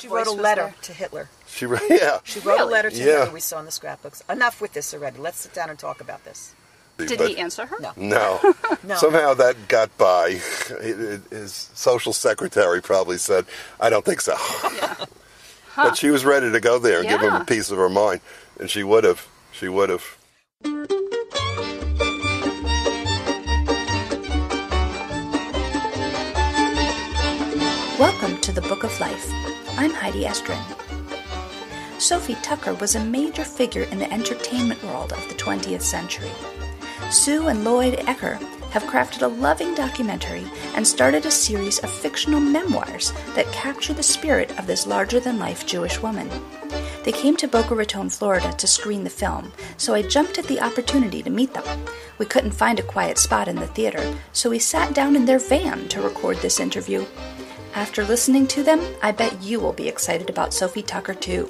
She wrote a letter to Hitler. She wrote a letter to Hitler we saw in the scrapbooks. Enough with this already. Let's sit down and talk about this. Did he answer her? No. Somehow that got by. His social secretary probably said, I don't think so. Yeah. But she was ready to go there and give him a piece of her mind. And she would have. Welcome to the Book of Life. I'm Heidi Estrin. Sophie Tucker was a major figure in the entertainment world of the 20th century. Sue and Lloyd Ecker have crafted a loving documentary and started a series of fictional memoirs that capture the spirit of this larger-than-life Jewish woman. They came to Boca Raton, Florida to screen the film, so I jumped at the opportunity to meet them. We couldn't find a quiet spot in the theater, so we sat down in their van to record this interview. After listening to them, I bet you will be excited about Sophie Tucker too.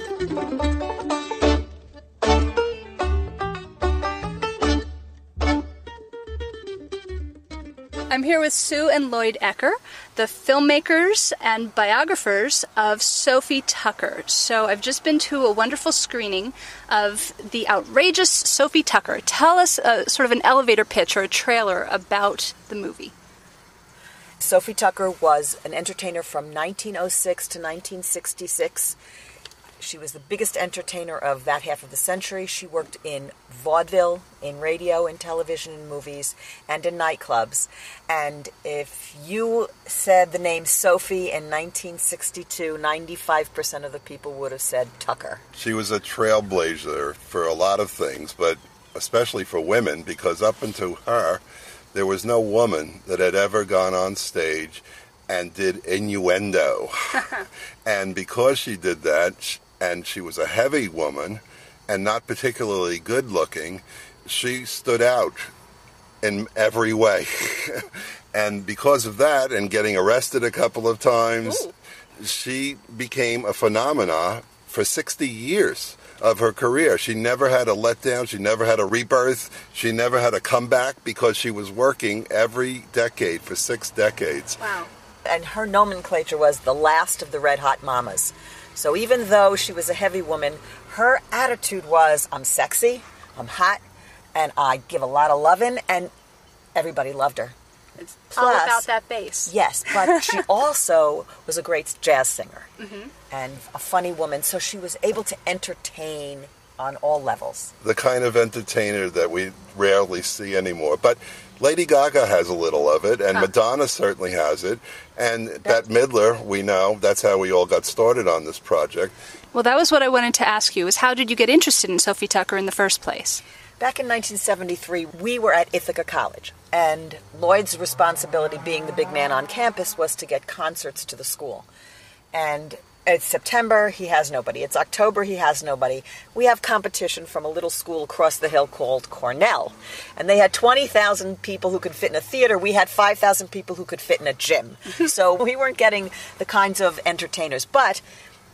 I'm here with Sue and Lloyd Ecker, the filmmakers and biographers of Sophie Tucker. So I've just been to a wonderful screening of the Outrageous Sophie Tucker. Tell us sort of an elevator pitch or a trailer about the movie. Sophie Tucker was an entertainer from 1906 to 1966. She was the biggest entertainer of that half of the century. She worked in vaudeville, in radio, in television, in movies, and in nightclubs. And if you said the name Sophie in 1962, 95% of the people would have said Tucker. She was a trailblazer for a lot of things, but especially for women, because up until her, there was no woman that had ever gone on stage and did innuendo. And because she did that, and she was a heavy woman and not particularly good looking, she stood out in every way. And because of that, and getting arrested a couple of times, she became a phenomena for 60 years of her career. She never had a letdown, she never had a rebirth, she never had a comeback, because she was working every decade for 6 decades. Wow. And her nomenclature was the last of the Red Hot Mamas. So even though she was a heavy woman, her attitude was, I'm sexy, I'm hot, and I give a lot of loving, and everybody loved her. It's all about that bass. Yes, but she also was a great jazz singer and a funny woman, so she was able to entertain on all levels. The kind of entertainer that we rarely see anymore. But Lady Gaga has a little of it, and Madonna certainly has it. And Bette Midler, we know, that's how we all got started on this project. Well, that was what I wanted to ask you, is how did you get interested in Sophie Tucker in the first place? Back in 1973, we were at Ithaca College, and Lloyd's responsibility, being the big man on campus, was to get concerts to the school. And it's September, he has nobody. It's October, he has nobody. We have competition from a little school across the hill called Cornell. And they had 20,000 people who could fit in a theater. We had 5,000 people who could fit in a gym. So we weren't getting the kinds of entertainers. But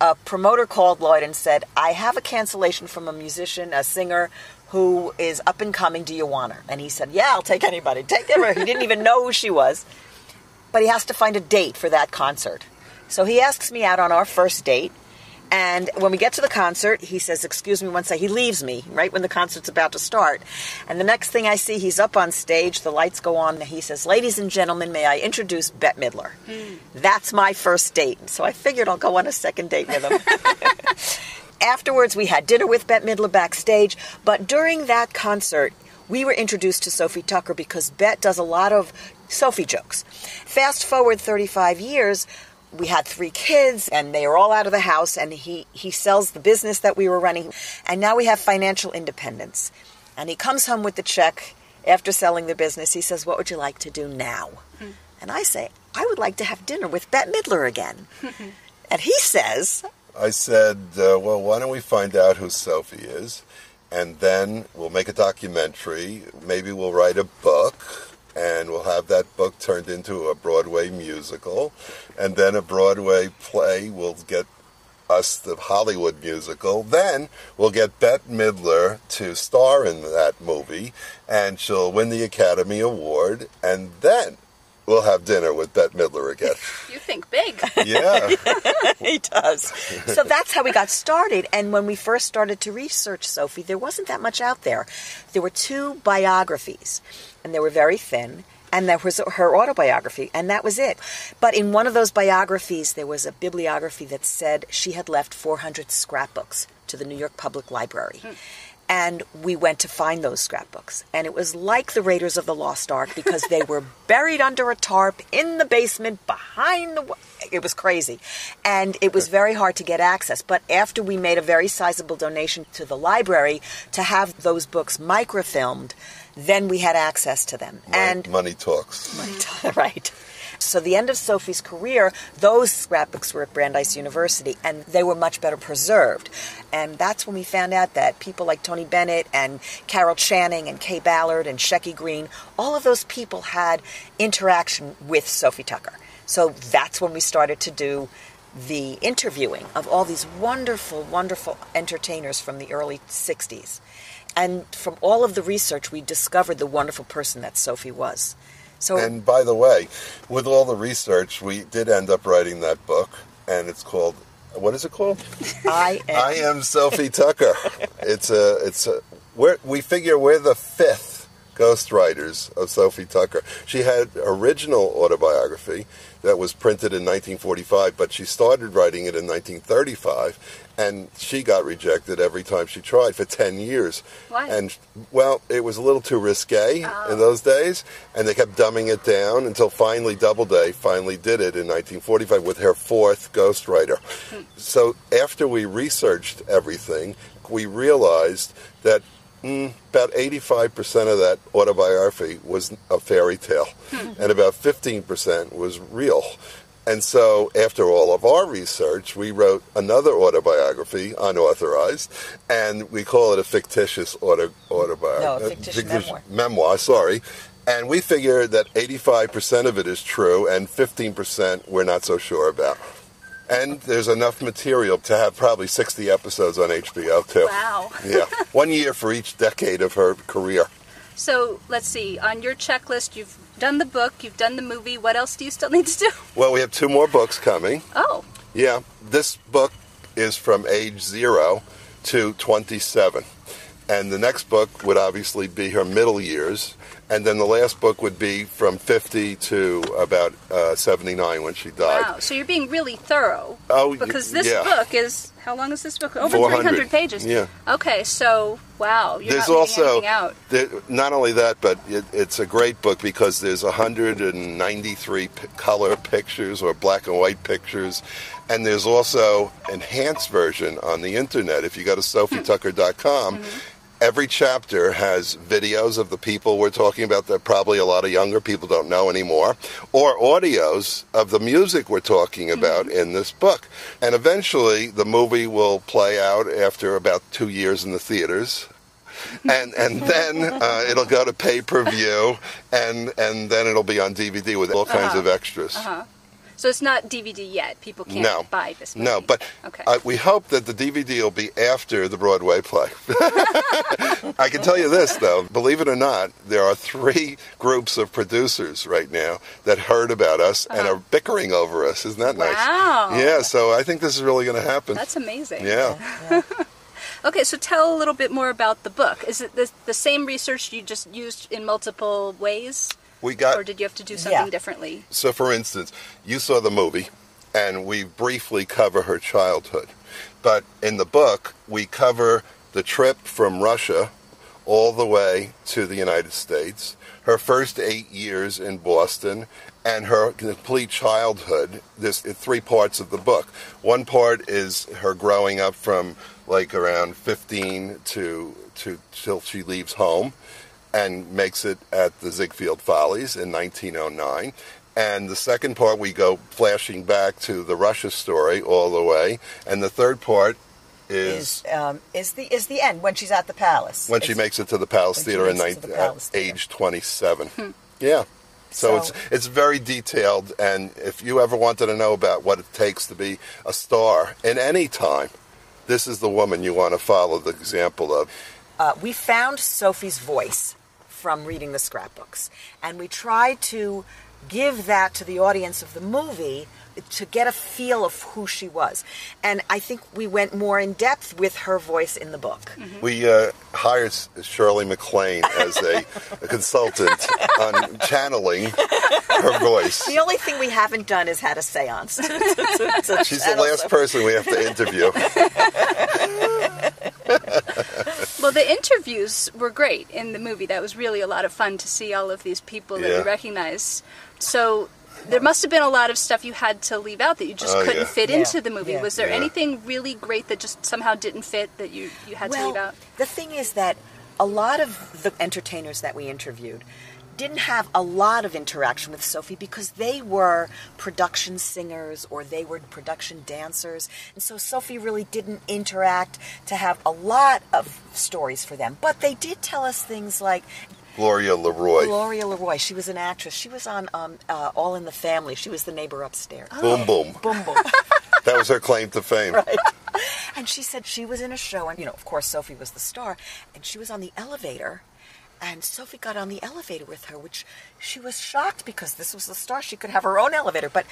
a promoter called Lloyd and said, I have a cancellation from a musician, a singer, who is up and coming. Do you want her? And he said, yeah, I'll take anybody. Take her. He didn't even know who she was. But he has to find a date for that concert. So he asks me out on our first date, and when we get to the concert, he says, excuse me one second. He leaves me right when the concert's about to start. And the next thing I see, he's up on stage, the lights go on, and he says, ladies and gentlemen, may I introduce Bette Midler? That's my first date. So I figured I'll go on a second date with him. Afterwards, we had dinner with Bette Midler backstage, but during that concert, we were introduced to Sophie Tucker because Bette does a lot of Sophie jokes. Fast forward 35 years, we had 3 kids, and they are all out of the house, and he sells the business that we were running, and now we have financial independence. And he comes home with the check after selling the business. He says, what would you like to do now? And I say, I would like to have dinner with Bette Midler again. And he says, I said, well, why don't we find out who Sophie is, and then we'll make a documentary, maybe we'll write a book, and we'll have that book turned into a Broadway musical, and then a Broadway play will get us the Hollywood musical. Then we'll get Bette Midler to star in that movie, and she'll win the Academy Award, and then we'll have dinner with Bette Midler again. You think big. Yeah. He does. So that's how we got started. And when we first started to research Sophie, there wasn't that much out there. There were 2 biographies, and they were very thin. And that was her autobiography, and that was it. But in one of those biographies, there was a bibliography that said she had left 400 scrapbooks to the New York Public Library. And we went to find those scrapbooks. And it was like the Raiders of the Lost Ark, because they were buried under a tarp in the basement behind the... It was crazy. And it was very hard to get access. But after we made a very sizable donation to the library to have those books microfilmed, then we had access to them. And money talks. Right. So the end of Sophie's career, those scrapbooks were at Brandeis University, and they were much better preserved. And that's when we found out that people like Tony Bennett and Carol Channing and Kay Ballard and Shecky Green, all of those people had interaction with Sophie Tucker. So that's when we started to do the interviewing of all these wonderful, wonderful entertainers from the early 60s. And from all of the research, we discovered the wonderful person that Sophie was. So, and by the way, with all the research, we did end up writing that book, and it's called, what is it called? I Am Sophie Tucker. We figure we're the 5th ghostwriters of Sophie Tucker. She had original autobiography that was printed in 1945, but she started writing it in 1935, and she got rejected every time she tried for 10 years. Why? And, well, it was a little too risque in those days, and they kept dumbing it down until finally Doubleday finally did it in 1945 with her 4th ghostwriter. So after we researched everything, we realized that about 85% of that autobiography was a fairy tale, and about 15% was real. And so, after all of our research, we wrote another autobiography, unauthorized, and we call it a fictitious autobiography. No, a fictitious memoir, sorry. And we figure that 85% of it is true, and 15% we're not so sure about. And there's enough material to have probably 60 episodes on HBO, too. Wow. Yeah. 1 year for each decade of her career. So, let's see. On your checklist, you've done the book, you've done the movie. What else do you still need to do? Well, we have 2 more books coming. Oh. Yeah. This book is from age 0 to 27. And the next book would obviously be her middle years. And then the last book would be from 50 to about 79 when she died. Wow, so you're being really thorough. Oh, because this yeah. book is, how long is this book? Over 400. 300 pages. Yeah. Okay, so, wow, you're There's not also, leaving anything out. not only that, but it's a great book because there's 193 color pictures or black and white pictures. And there's also enhanced version on the internet. If you go to sophietucker.com, every chapter has videos of the people we're talking about that probably a lot of younger people don't know anymore, or audios of the music we're talking about in this book. And eventually the movie will play out after about 2 years in the theaters. And then it'll go to pay-per-view, and then it'll be on DVD with all kinds of extras. So it's not DVD yet. People can't buy this movie. No, but okay. We hope that the DVD will be after the Broadway play. I can tell you this, though. Believe it or not, there are 3 groups of producers right now that heard about us and are bickering over us. Isn't that nice? Wow. Yeah, so I think this is really going to happen. That's amazing. Yeah. Okay, so tell a little bit more about the book. Is it the same research you just used in multiple ways? Or did you have to do something differently? So, for instance, you saw the movie, and we briefly cover her childhood. But in the book, we cover the trip from Russia all the way to the United States, her first 8 years in Boston, and her complete childhood. There's 3 parts of the book. One part is her growing up from like around 15 till she leaves home and makes it at the Ziegfeld Follies in 1909. And the second part, we go flashing back to the Russia story all the way. And the third part is the end, when she's at the Palace. When she makes it to the Palace Theater at age 27. Yeah. So it's very detailed, and if you ever wanted to know about what it takes to be a star in any time, this is the woman you want to follow the example of. We found Sophie's voice from reading the scrapbooks, and we tried to give that to the audience of the movie to get a feel of who she was. And I think we went more in depth with her voice in the book. Mm-hmm. We hired Shirley MacLaine as a consultant on channeling her voice. The only thing we haven't done is had a seance. She's the last person we have to interview. Well, the interviews were great in the movie. That was really a lot of fun to see all of these people that we recognize. So there must have been a lot of stuff you had to leave out that you just couldn't fit into the movie. Was there anything really great that just somehow didn't fit that you had to leave out? The thing is that a lot of the entertainers that we interviewed didn't have a lot of interaction with Sophie because they were production singers or they were production dancers. And so Sophie really didn't interact to have a lot of stories for them. But they did tell us things like Gloria Leroy. She was an actress. She was on All in the Family. She was the neighbor upstairs. Boom Boom. Boom Boom. That was her claim to fame. Right. And she said she was in a show, and, of course, Sophie was the star, and she was on the elevator, and Sophie got on the elevator with her, which she was shocked because this was the star. She could have her own elevator, but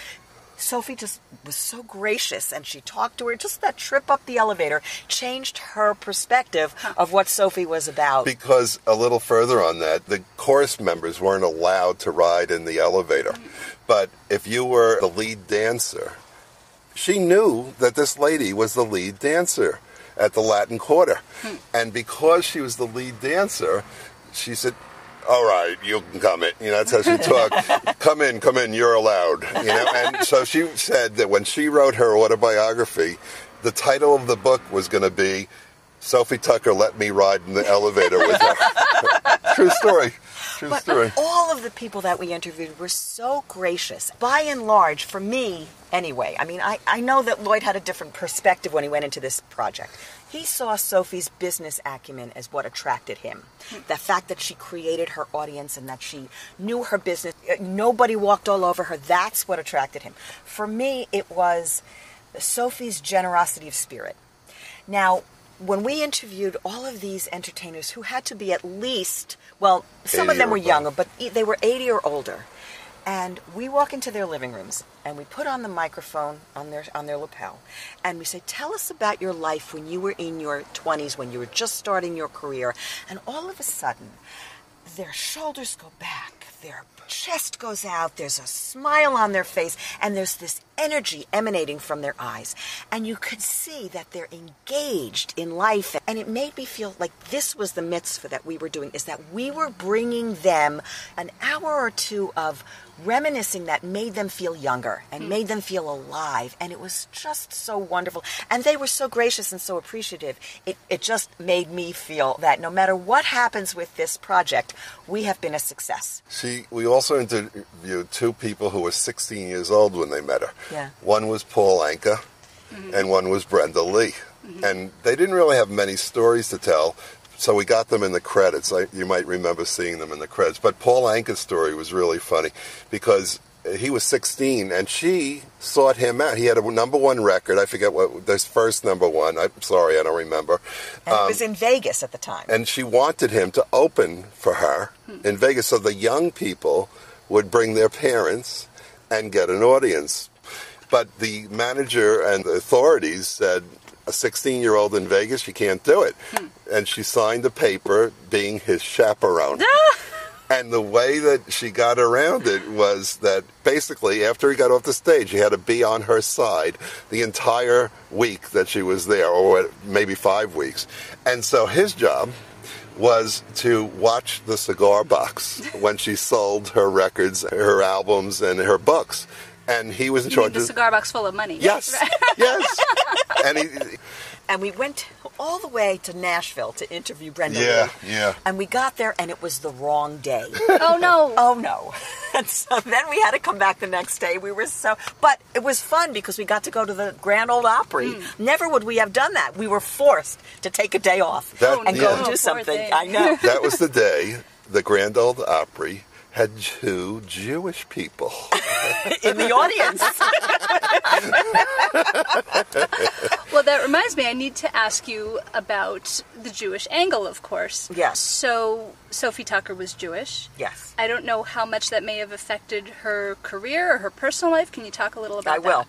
Sophie just was so gracious, and she talked to her. Just that trip up the elevator changed her perspective of what Sophie was about. Because a little further on that, the chorus members weren't allowed to ride in the elevator. But if you were the lead dancer, she knew that this lady was the lead dancer at the Latin Quarter. And because she was the lead dancer, she said, all right, you can come in. That's how she talked. Come in, you're allowed. And so she said that when she wrote her autobiography, the title of the book was going to be Sophie Tucker Let Me Ride in the Elevator with Her. True story. But all of the people that we interviewed were so gracious. By and large, for me, anyway, I know that Lloyd had a different perspective when he went into this project. He saw Sophie's business acumen as what attracted him. The fact that she created her audience and that she knew her business. Nobody walked all over her. That's what attracted him. For me, it was Sophie's generosity of spirit. Now, when we interviewed all of these entertainers who had to be at least, well, some of them were younger, but they were 80 or older. And we walk into their living rooms, and we put on the microphone on their lapel, and we say, tell us about your life when you were in your 20s, when you were just starting your career. And all of a sudden, their shoulders go back, their chest goes out, there's a smile on their face, and there's this energy emanating from their eyes. And you could see that they're engaged in life. And it made me feel like this was the mitzvah that we were doing, is that we were bringing them an hour or two of reminiscing that made them feel younger and made them feel alive. And it was just so wonderful. And they were so gracious and so appreciative. It just made me feel that no matter what happens with this project, we have been a success. See, we also interviewed two people who were 16 years old when they met her. Yeah. One was Paul Anka, and one was Brenda Lee. And they didn't really have many stories to tell, so we got them in the credits. You might remember seeing them in the credits. But Paul Anka's story was really funny because he was 16, and she sought him out. He had a #1 record. I forget what this first #1. I'm sorry, I don't remember. And it was in Vegas at the time. And she wanted him to open for her in Vegas so the young people would bring their parents and get an audience. But the manager and the authorities said, a 16-year-old in Vegas, you can't do it. And she signed a paper being his chaperone. And the way that she got around it was that basically after he got off the stage, he had to be on her side the entire week that she was there, or maybe 5 weeks. And so his job was to watch the cigar box when she sold her records, her albums, and her books. And he was in charge of the cigar box full of money. Yes, yes. And we went all the way to Nashville to interview Brenda Lee. Yeah. And we got there, and it was the wrong day. Oh, no. Oh, no. And so then we had to come back the next day. But it was fun because we got to go to the Grand Ole Opry. Never would we have done that. We were forced to take a day off and go do something. I know. That was the day the Grand Ole Opry had 2 Jewish people in the audience. Well, that reminds me, I need to ask you about the Jewish angle, of course. Yes. So, Sophie Tucker was Jewish. Yes. I don't know how much that may have affected her career or her personal life. Can you talk a little about that? I will.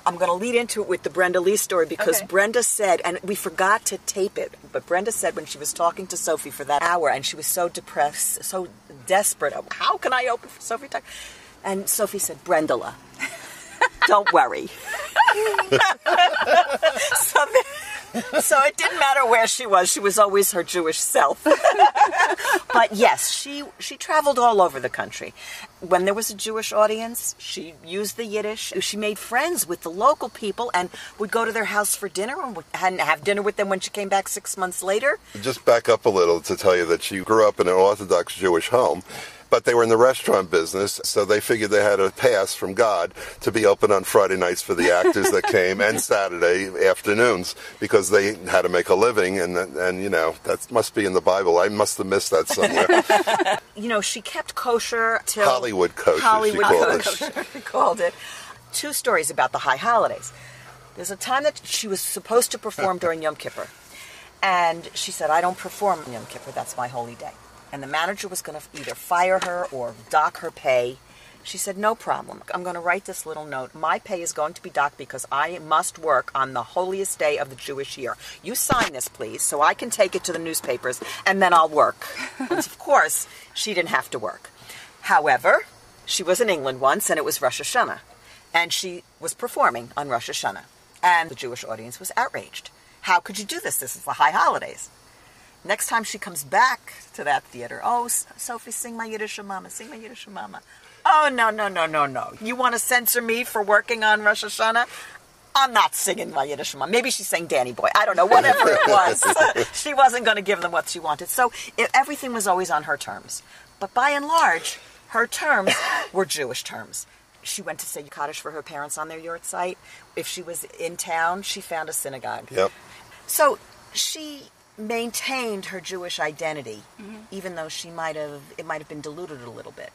I'm going to lead into it with the Brenda Lee story because Okay. Brenda said, and we forgot to tape it, but Brenda said when she was talking to Sophie for that hour, and she was so depressed, so desperate, how can I open for Sophie Tucker? And Sophie said, Brendala, don't worry. So it didn't matter where she was always her Jewish self. But yes, she traveled all over the country. When there was a Jewish audience, she used the Yiddish. She made friends with the local people and would go to their house for dinner and have dinner with them when she came back 6 months later. Just back up a little to tell you that she grew up in an Orthodox Jewish home, but they were in the restaurant business, so they figured they had a pass from God to be open on Friday nights for the actors that came and Saturday afternoons because they had to make a living, and you know, that must be in the Bible. I must have missed that somewhere. You know, she kept kosher till... Hollywood kosher, Hollywood she called kosher, she called it. 2 stories about the high holidays. There's a time that she was supposed to perform during Yom Kippur, and she said, I don't perform on Yom Kippur, that's my holy day. And the manager was going to either fire her or dock her pay. She said, no problem. I'm going to write this little note. My pay is going to be docked because I must work on the holiest day of the Jewish year. You sign this, please, so I can take it to the newspapers, and then I'll work. And of course, she didn't have to work. However, she was in England once, and it was Rosh Hashanah. And she was performing on Rosh Hashanah. And the Jewish audience was outraged. How could you do this? This is the high holidays. Next time she comes back to that theater, oh, Sophie, sing my Yiddish Mama, sing my Yiddish Mama. Oh, no. You want to censor me for working on Rosh Hashanah? I'm not singing my Yiddish Mama. Maybe she sang Danny Boy. I don't know, whatever it was. She wasn't going to give them what she wanted. So everything was always on her terms. But by and large, her terms were Jewish terms. She went to say Kaddish for her parents on their yurt site. If she was in town, she found a synagogue. Yep. So she maintained her Jewish identity, even though it might have been diluted a little bit.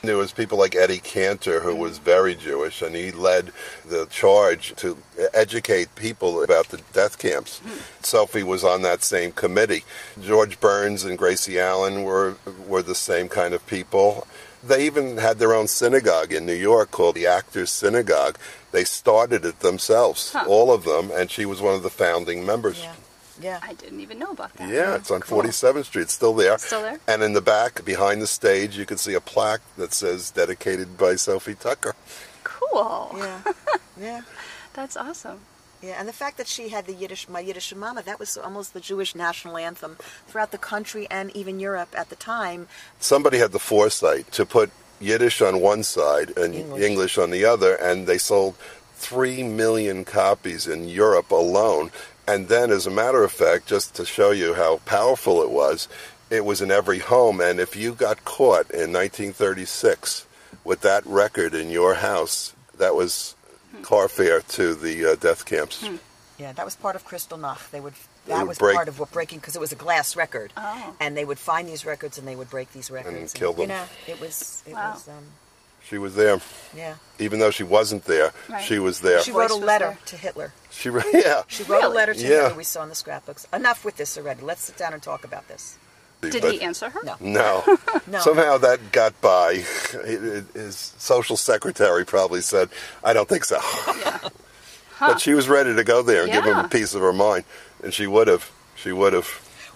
There was people like Eddie Cantor, who was very Jewish, and he led the charge to educate people about the death camps. Sophie was on that same committee. George Burns and Gracie Allen were the same kind of people. They even had their own synagogue in New York called the Actors Synagogue. They started it themselves, all of them, and she was one of the founding members. Yeah. I didn't even know about that. Yeah, it's on 47th Street. It's still there. Still there? And in the back, behind the stage, you can see a plaque that says, dedicated by Sophie Tucker. Cool. Yeah. That's awesome. Yeah, and the fact that she had my Yiddish Mama, that was almost the Jewish national anthem throughout the country and even Europe at the time. Somebody had the foresight to put Yiddish on one side and English on the other, and they sold 3 million copies in Europe alone. And then, as a matter of fact, just to show you how powerful it was in every home. And if you got caught in 1936 with that record in your house, that was car fare to the death camps. Yeah, that was part of Kristallnacht. That was break, part of what breaking, because it was a glass record. Oh. And they would find these records and they would break these records. And kill them. You know, it was she was there. Yeah. Even though she wasn't there, she was there. She wrote a letter to Hitler. She wrote a letter to Hitler we saw in the scrapbooks. Enough with this already. Let's sit down and talk about this. Did he answer her? No. Somehow that got by. His social secretary probably said, I don't think so. Yeah. But she was ready to go there and give him a piece of her mind. And she would have.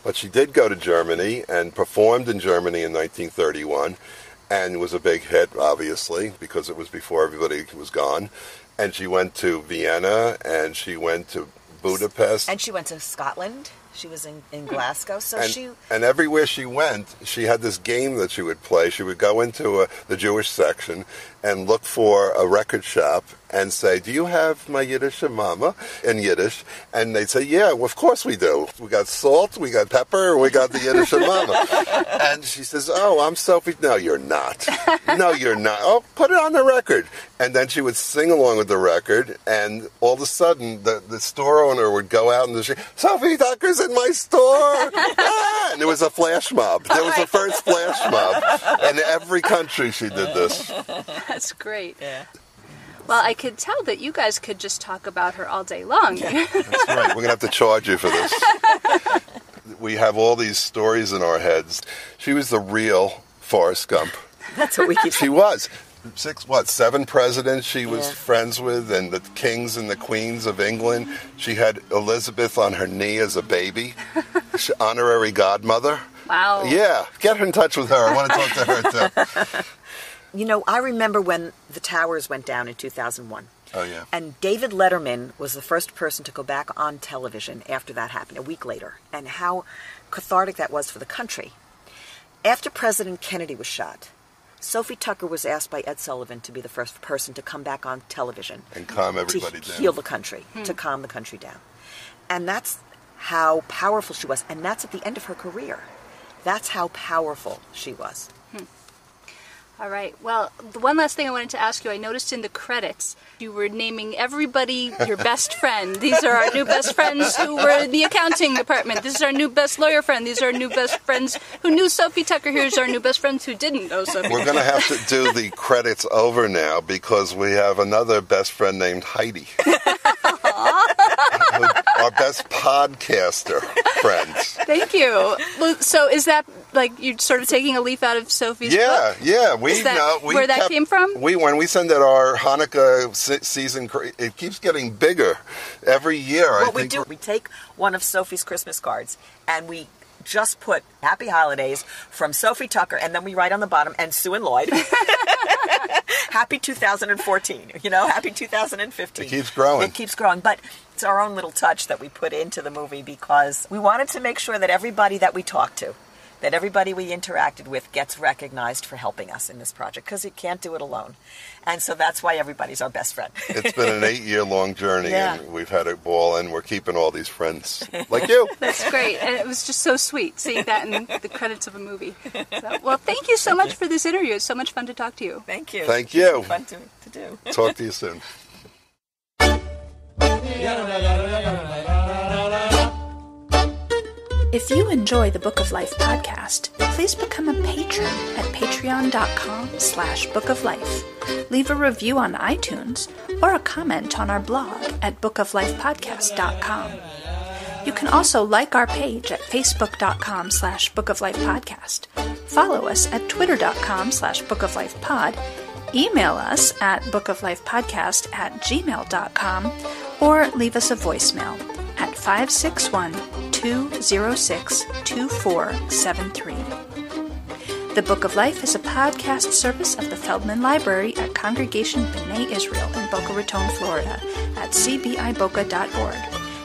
But she did go to Germany and performed in Germany in 1931 and was a big hit, obviously, because it was before everybody was gone. And she went to Vienna and she went to Budapest. And she went to Scotland. She was in Glasgow. And everywhere she went, she had this game that she would play. She would go into the Jewish section and look for a record shop and say, do you have my Yiddish Mama in Yiddish? And they'd say, yeah, well, of course we do. We got salt, we got pepper, and we got the Yiddish Mama. And she says, oh, I'm Sophie. No, you're not. No, you're not. Oh, put it on the record. And then she would sing along with the record, and all of a sudden, the store owner would go out in the street, Sophie Tucker's in my store. And there was a flash mob. There was the first flash mob. In every country she did this. That's great. Yeah. Well, I could tell that you guys could just talk about her all day long. That's right. We're going to have to charge you for this. We have all these stories in our heads. She was the real Forrest Gump. That's what we keep She was. 7 presidents she was friends with, and the kings and the queens of England. She had Elizabeth on her knee as a baby. Honorary godmother. Wow. Yeah. Get her in touch with her. I want to talk to her, too. You know, I remember when the towers went down in 2001. Oh, yeah. And David Letterman was the first person to go back on television after that happened, a week later, and how cathartic that was for the country. After President Kennedy was shot, Sophie Tucker was asked by Ed Sullivan to be the first person to come back on television. And calm everybody down. To down. heal the country, to calm the country down. And that's how powerful she was. And that's at the end of her career. That's how powerful she was. All right. Well, the one last thing I wanted to ask you, I noticed in the credits, you were naming everybody your best friend. These are our new best friends who were in the accounting department. This is our new best lawyer friend. These are our new best friends who knew Sophie Tucker. Here's our new best friends who didn't know Sophie Tucker. We're going to have to do the credits over now because we have another best friend named Heidi. Our best podcaster friends. Thank you. So is that like you're sort of taking a leaf out of Sophie's book? Yeah. Is that where that came from? When we send out our Hanukkah season, it keeps getting bigger every year. What we do, we take one of Sophie's Christmas cards and we just put Happy Holidays from Sophie Tucker, and then we write on the bottom, and Sue and Lloyd. Happy 2014, happy 2015. It keeps growing. It keeps growing, but it's our own little touch that we put into the movie because we wanted to make sure that everybody that we talked to, that everybody we interacted with gets recognized for helping us in this project, because you can't do it alone. And so that's why everybody's our best friend. It's been an 8-year-long journey, and we've had a ball, and we're keeping all these friends like you. That's great, and it was just so sweet seeing that in the credits of a movie. So, well, thank you so much for this interview. It's so much fun to talk to you. Thank you. Thank you. It's fun to do. Talk to you soon. If you enjoy the Book of Life podcast, please become a patron at patreon.com/bookoflife. Leave a review on iTunes or a comment on our blog at bookoflifepodcast.com. You can also like our page at facebook.com/bookoflifepodcast. Follow us at twitter.com/bookoflifepod. Email us at bookoflifepodcast@gmail.com or leave us a voicemail at 561-206-2473. The Book of Life is a podcast service of the Feldman Library at Congregation B'nai Israel in Boca Raton, Florida at cbiboca.org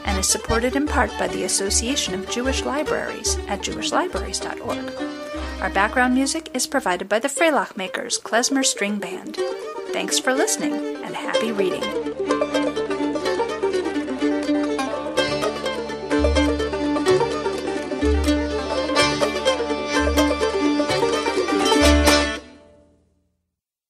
and is supported in part by the Association of Jewish Libraries at jewishlibraries.org. Our background music is provided by the Freilach Makers Klezmer String Band. Thanks for listening and happy reading.